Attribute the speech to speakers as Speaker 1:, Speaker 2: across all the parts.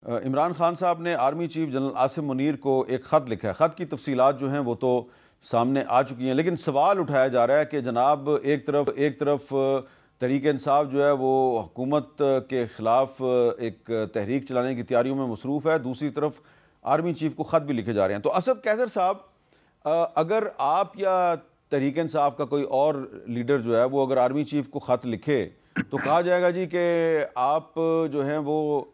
Speaker 1: عمران خان صاحب نے army chief general Asim Munir کو ایک خط لکھا ہے. خط کی تفصیلات جو ہیں وہ تو سامنے آ چکی ہیں، لیکن سوال اٹھایا جا رہا ہے کہ جناب ایک طرف تحریک انصاف جو ہے وہ حکومت کے خلاف ایک تحریک چلانے کی تیاریوں میں مصروف ہے، دوسری طرف آرمی چیف کو خط بھی لکھے جا رہے ہیں. تو اسد قیصر صاحب، اگر آپ یا تحریک انصاف کا کوئی اور لیڈر جو ہے وہ اگر آرمی چیف کو خط لکھے تو کہا جائے گا جی کہ آپ جو ہیں وہ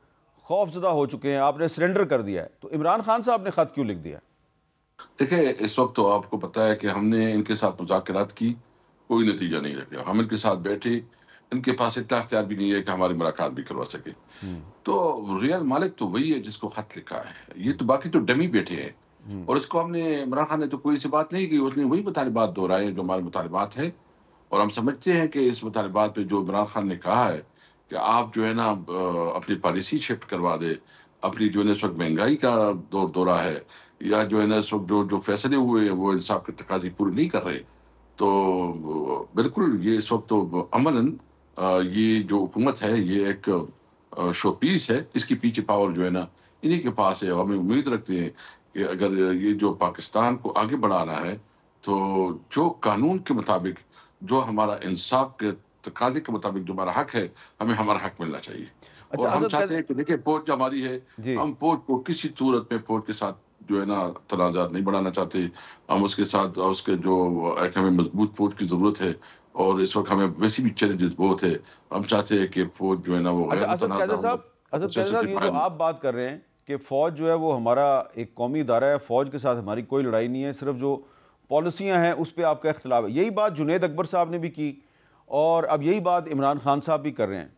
Speaker 1: خوف زدہ ہو چکے ہیں، آپ نے سرنڈر کر دیا ہے. تو عمران خان صاحب نے خط کیوں لکھ دیا؟
Speaker 2: دیکھیں، اس وقت تو آپ کو پتہ ہے کہ ہم نے ان کے ساتھ مذاکرات کی، کوئی نتیجہ نہیں رکھا. ہم ان کے ساتھ بیٹھے، ان کے پاس اتنا اختیار بھی نہیں ہے کہ ہماری ملاقات بھی کروا سکے. تو ریئل مالک تو وہی ہے جس کو خط لکھا ہے. یہ تو باقی تو ڈمی بیٹھے ہیں. اور اس کو ہم نے، عمران خان نے تو کوئی سی بات نہیں کی، اس نے وہی مطالبات دہرائے جو ہمارے مطالبات ہیں. اور ہم سمجھتے ہیں کہ اس مطالبات پہ جو عمران خان نے کہا ہے کہ آپ جو ہے نا اپنی پالیسی شفٹ کروا دے، اپنی جو ہے نا اس وقت مہنگائی کا دورہ ہے، یا جو ہے نا اس وقت جو فیصلے ہوئے ہیں وہ انصاف کے تقاضے پورے نہیں کر رہے. تو بالکل یہ اس وقت تو عملاً یہ جو حکومت ہے یہ ایک شو پیس ہے. اس کی پیچھے پاور جو ہے نا انہی کے پاس ہے. اور ہم امید رکھتے ہیں کہ اگر یہ جو پاکستان کو آگے بڑھانا ہے تو جو قانون کے مطابق، جو ہمارا انصاف کے تقاضے کے مطابق جو ہمارا حق ہے، ہمیں ہمارا حق ملنا چاہیے.
Speaker 1: اچھا
Speaker 2: اور ہم
Speaker 1: اسد
Speaker 2: چاہتے ہیں کہ دیکھیں فوج جو ہماری ہے،
Speaker 1: جی
Speaker 2: ہم فوج کو کسی صورت میں فوج کے ساتھ جو ہے نا تنازعات نہیں بڑھانا چاہتے. ہم اس کے ساتھ اس کے جو ایک ہمیں مضبوط فوج کی ضرورت ہے، اور اس وقت ہمیں ویسی بھی چیلنجز بہت ہے. ہم چاہتے ہیں کہ فوج جو ہے نا وہ غیر
Speaker 1: اچھا
Speaker 2: متنازع ہو.
Speaker 1: اسد قیصر
Speaker 2: سیاست سے
Speaker 1: صاحب، یہ جو
Speaker 2: باہر
Speaker 1: آپ بات کر رہے ہیں کہ فوج جو ہے وہ ہمارا ایک قومی ادارہ ہے، فوج کے ساتھ ہماری کوئی لڑائی نہیں ہے، صرف جو پالیسیاں ہیں اس پہ آپ کا اختلاف ہے. یہی بات جنید اکبر صاحب نے بھی کی اور اب یہی بات عمران خان صاحب بھی کر رہے ہیں.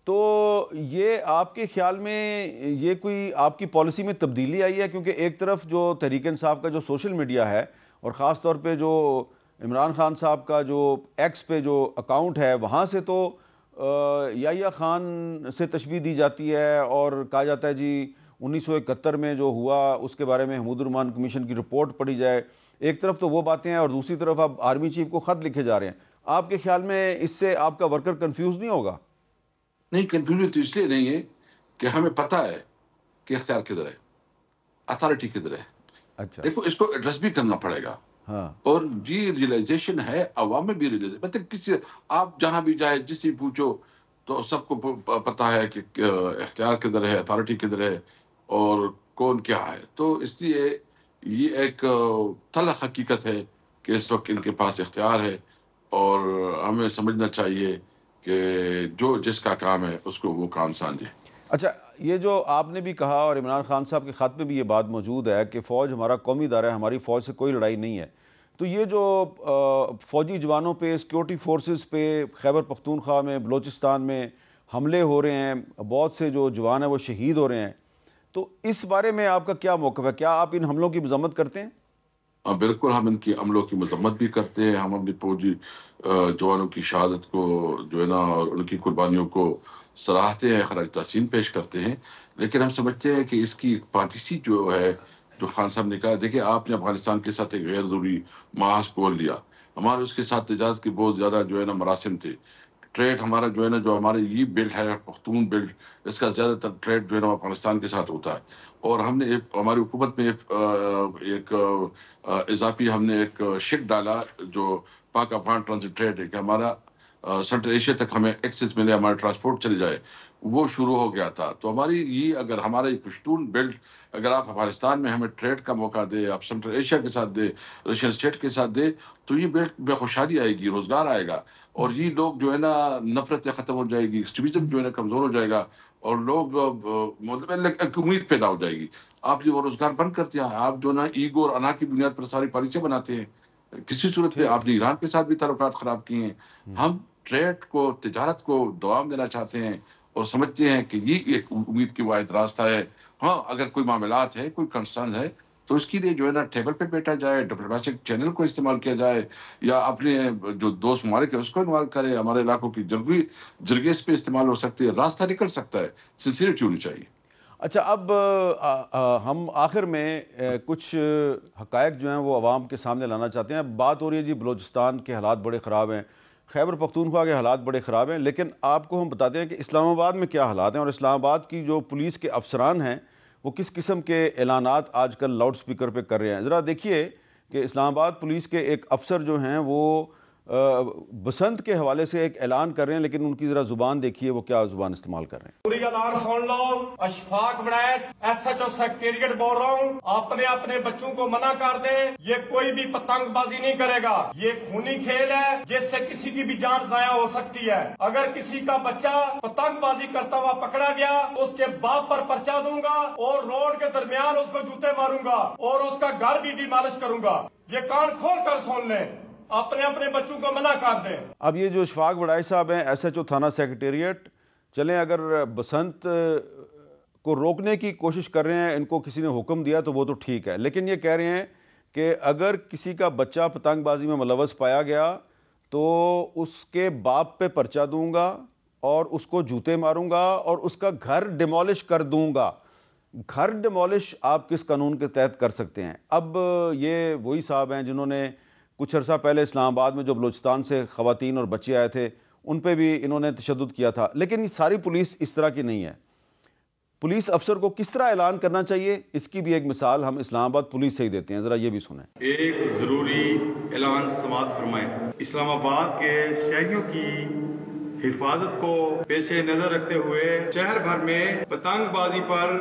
Speaker 1: تو یہ آپ کے خیال میں یہ کوئی آپ کی پالیسی میں تبدیلی آئی ہے؟ کیونکہ ایک طرف جو تحریک انصاف کا جو سوشل میڈیا ہے، اور خاص طور پہ جو عمران خان صاحب کا جو ایکس پہ جو اکاؤنٹ ہے، وہاں سے تو یحییٰ خان سے تشبیہ دی جاتی ہے اور کہا جاتا ہے جی 1971 میں جو ہوا اس کے بارے میں حمود الرحمان کمیشن کی رپورٹ پڑھی جائے. ایک طرف تو وہ باتیں ہیں اور دوسری طرف اب آرمی چیف کو خط لکھے جا رہے ہیں. آپ کے خیال میں اس سے آپ کا ورکر کنفیوز نہیں ہوگا؟
Speaker 2: نہیں، کنفیوژن تو اس لیے نہیں ہے کہ ہمیں پتہ ہے کہ اختیار کدھر ہے، اتھارٹی کدھر ہے.
Speaker 1: اچھا.
Speaker 2: دیکھو، اس کو ایڈریس بھی کرنا پڑے گا.
Speaker 1: ہاں
Speaker 2: اور یہ ریئلائزیشن ہے، عوام میں بھی ریئلائزیشن. مطلب کسی، آپ جہاں بھی جائے جس سے پوچھو تو سب کو پتہ ہے کہ اختیار کدھر ہے، اتھارٹی کدھر ہے، اور کون کیا ہے. تو اس لیے یہ ایک تلخ حقیقت ہے کہ اس وقت ان کے پاس اختیار ہے. اور ہمیں سمجھنا چاہیے کہ جو جس کا کام ہے اس کو وہ کام سمجھے.
Speaker 1: اچھا، یہ جو آپ نے بھی کہا اور عمران خان صاحب کے خط میں بھی یہ بات موجود ہے کہ فوج ہمارا قومی ادارہ ہے، ہماری فوج سے کوئی لڑائی نہیں ہے. تو یہ جو فوجی جوانوں پہ، سیکورٹی فورسز پہ خیبر پختونخوا میں، بلوچستان میں حملے ہو رہے ہیں، بہت سے جو جوان ہیں وہ شہید ہو رہے ہیں، تو اس بارے میں آپ کا کیا موقف ہے؟ کیا آپ ان حملوں کی مذمت کرتے ہیں؟
Speaker 2: بالکل، ہم ان کی عملوں کی مذمت بھی کرتے ہیں. ہم اپنی فوجی جوانوں کی شہادت کو جو ہے نا اور ان کی قربانیوں کو سراہتے ہیں، خراج تحسین پیش کرتے ہیں. لیکن ہم سمجھتے ہیں کہ اس کی پالیسی جو ہے، جو خان صاحب نے کہا، دیکھیں آپ نے افغانستان کے ساتھ ایک غیر ضروری محاذ کھول لیا. ہمارے اس کے ساتھ تجارت کے بہت زیادہ جو ہے نا مراسم تھے. ٹریڈ ہمارا جو ہے نا، جو ہمارے یہ بیلٹ ہے پختون بیلٹ، اس کا زیادہ تر ٹریڈ جو ہے نا افغانستان کے ساتھ ہوتا ہے. اور ہم نے ہماری حکومت میں ایک اضافی ہم نے ایک شک ڈالا جو پاک افغان ٹرانزٹ ٹریڈ ہے، کہ ہمارا سینٹرل ایشیا تک ہمیں ایکسس ملے، ہمارا ٹرانسپورٹ چلے جائے. وہ شروع ہو گیا تھا. تو ہماری یہ، اگر ہمارا یہ پشتون بیلٹ اگر آپ افغانستان میں ہمیں ٹریڈ کا موقع دے، آپ سینٹرل ایشیا کے ساتھ دے، رشین اسٹیٹ کے ساتھ دے، تو یہ بیلٹ میں خوشحالی آئے گی، روزگار آئے گا. اور یہ لوگ جو ہے نا، نفرتیں ختم ہو جائے گی، ایکسٹریمزم جو ہے نا کمزور ہو جائے گا، اور لوگ مطلب ایک امید پیدا ہو جائے گی. آپ جو روزگار بند کرتے ہیں، آپ جو نا ایگو اور انا کی بنیاد پر ساری پالیسیاں بناتے ہیں. کسی صورت پہ
Speaker 1: ٹھیک
Speaker 2: آپ نے ایران کے ساتھ بھی تعلقات خراب کیے ہیں. ہم ٹریڈ کو، تجارت کو دوام دینا چاہتے ہیں اور سمجھتے ہیں کہ یہ ایک امید کی واحد راستہ ہے. ہاں، اگر کوئی معاملات ہے، کوئی کنسرن ہے، تو اس کے لیے جو ہے نا ٹیبل پہ بیٹھا جائے، ڈپلومیٹک چینل کو استعمال کیا جائے، یا اپنے جو دوست ممالک ہے اس کو انوالو کرے. ہمارے علاقوں کی جرگے اس پہ استعمال ہو سکتی ہے، راستہ نکل سکتا ہے. سنسیریٹی ہونی چاہیے.
Speaker 1: اچھا، اب ہم آخر میں کچھ حقائق جو ہیں وہ عوام کے سامنے لانا چاہتے ہیں. بات ہو رہی ہے جی بلوچستان کے حالات بڑے خراب ہیں، خیبر پختونخوا کے حالات بڑے خراب ہیں، لیکن آپ کو ہم بتاتے ہیں کہ اسلام آباد میں کیا حالات ہیں، اور اسلام آباد کی جو پولیس کے افسران ہیں وہ کس قسم کے اعلانات آج کل لاؤڈ سپیکر پہ کر رہے ہیں۔ ذرا دیکھیے کہ اسلام آباد پولیس کے ایک افسر جو ہیں وہ بسنت کے حوالے سے ایک اعلان کر رہے ہیں، لیکن ان کی ذرا زبان دیکھیے وہ کیا زبان استعمال کر رہے ہیں۔
Speaker 3: پوری اعلان سن لو، اشفاق ولایت ایس ایچ او سیکریٹریٹ بول رہا ہوں، اپنے بچوں کو منع کر دیں، یہ کوئی بھی پتنگ بازی نہیں کرے گا، یہ خونی کھیل ہے جس سے کسی کی بھی جان ضائع ہو سکتی ہے۔ اگر کسی کا بچہ پتنگ بازی کرتا ہوا پکڑا گیا اس کے باپ پر پرچہ دوں گا اور روڈ کے درمیان اس کو جوتے ماروں گا اور اس کا گھر بھی ڈیمالش کروں گا۔ یہ کان کھول کر سن لیں، اپنے بچوں کو منع کر دیں۔
Speaker 1: اب یہ جو اشفاق وڑائی صاحب ہیں ایس ایچ او تھانہ سیکریٹریٹ، چلیں اگر بسنت کو روکنے کی کوشش کر رہے ہیں، ان کو کسی نے حکم دیا تو وہ تو ٹھیک ہے، لیکن یہ کہہ رہے ہیں کہ اگر کسی کا بچہ پتنگ بازی میں ملوث پایا گیا تو اس کے باپ پہ پرچہ دوں گا اور اس کو جوتے ماروں گا اور اس کا گھر ڈیمولش کر دوں گا۔ گھر ڈیمولش آپ کس قانون کے تحت کر سکتے ہیں؟ اب یہ وہی صاحب ہیں جنہوں نے کچھ عرصہ پہلے اسلام آباد میں جو بلوچستان سے خواتین اور بچے آئے تھے ان پہ بھی انہوں نے تشدد کیا تھا، لیکن یہ ساری پولیس اس طرح کی نہیں ہے۔ پولیس افسر کو کس طرح اعلان کرنا چاہیے، اس کی بھی ایک مثال ہم اسلام آباد پولیس سے ہی دیتے ہیں، ذرا یہ بھی سنیں۔
Speaker 4: ایک ضروری اعلان سماعت فرمائیں۔ اسلام آباد کے شہریوں کی حفاظت کو پیش نظر رکھتے ہوئے شہر بھر میں پتنگ بازی پر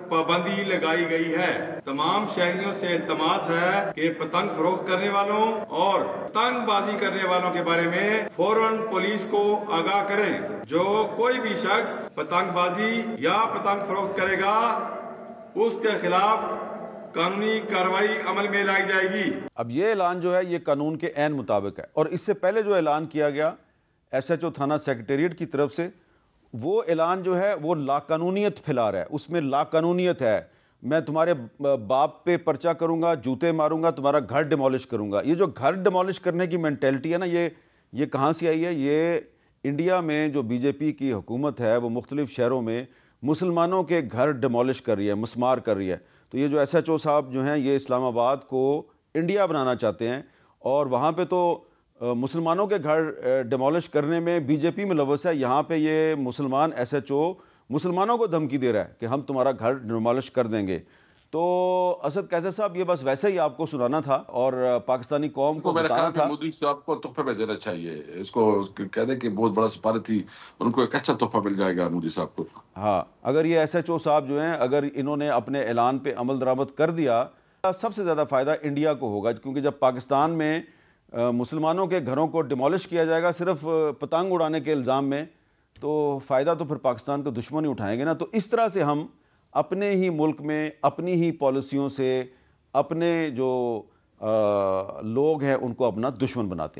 Speaker 4: پابندی لگائی گئی ہے۔ تمام شہریوں سے التماس ہے کہ پتنگ فروخت کرنے والوں اور پتنگ بازی کرنے والوں کے بارے میں فوراً پولیس کو آگاہ کریں۔ جو کوئی بھی شخص پتنگ بازی یا پتنگ فروخت کرے گا اس کے خلاف قانونی کارروائی عمل میں لائی جائے گی۔
Speaker 1: اب یہ اعلان جو ہے یہ قانون کے عین مطابق ہے، اور اس سے پہلے جو اعلان کیا گیا ایس ایچ او تھانہ سیکریٹریٹ کی طرف سے، وہ اعلان جو ہے وہ لاقانونیت پھیلا رہا ہے، اس میں لاقانونیت ہے۔ میں تمہارے باپ پہ پرچہ کروں گا، جوتے ماروں گا، تمہارا گھر ڈیمولش کروں گا۔ یہ جو گھر ڈیمولش کرنے کی مینٹیلٹی ہے نا، یہ کہاں سے آئی ہے؟ یہ انڈیا میں جو بی جے پی کی حکومت ہے وہ مختلف شہروں میں مسلمانوں کے گھر ڈیمولش کر رہی ہے، مسمار کر رہی ہے۔ تو یہ جو ایس ایچ او صاحب جو ہیں یہ اسلام آباد کو انڈیا بنانا چاہتے ہیں، اور وہاں پہ تو مسلمانوں کے گھر ڈیمولش کرنے میں بی جے پی ملوث ہے، یہاں پہ یہ مسلمان ایس ایچ او مسلمانوں کو دھمکی دے رہا ہے کہ ہم تمہارا گھر ڈیمولش کر دیں گے۔ تو اسد قیصر صاحب یہ بس ویسے ہی آپ کو سنانا تھا اور پاکستانی قوم کو بتانا تھا۔
Speaker 2: مودی صاحب کو تحفے میں دینا چاہیے، اس کو کہہ دیں کہ بہت بڑا سفارتی، ان کو ایک اچھا تحفہ مل جائے گا مودی صاحب کو۔
Speaker 1: ہاں، اگر یہ ایس ایچ او صاحب جو ہیں اگر انہوں نے اپنے اعلان پہ عمل درآمد کر دیا، سب سے زیادہ فائدہ انڈیا کو ہوگا، کیونکہ جب پاکستان میں مسلمانوں کے گھروں کو ڈیمولش کیا جائے گا صرف پتنگ اڑانے کے الزام میں، تو فائدہ تو پھر پاکستان کے دشمن ہی اٹھائیں گے نا۔ تو اس طرح سے ہم اپنے ہی ملک میں اپنی ہی پالیسیوں سے اپنے جو لوگ ہیں ان کو اپنا دشمن بناتے ہیں۔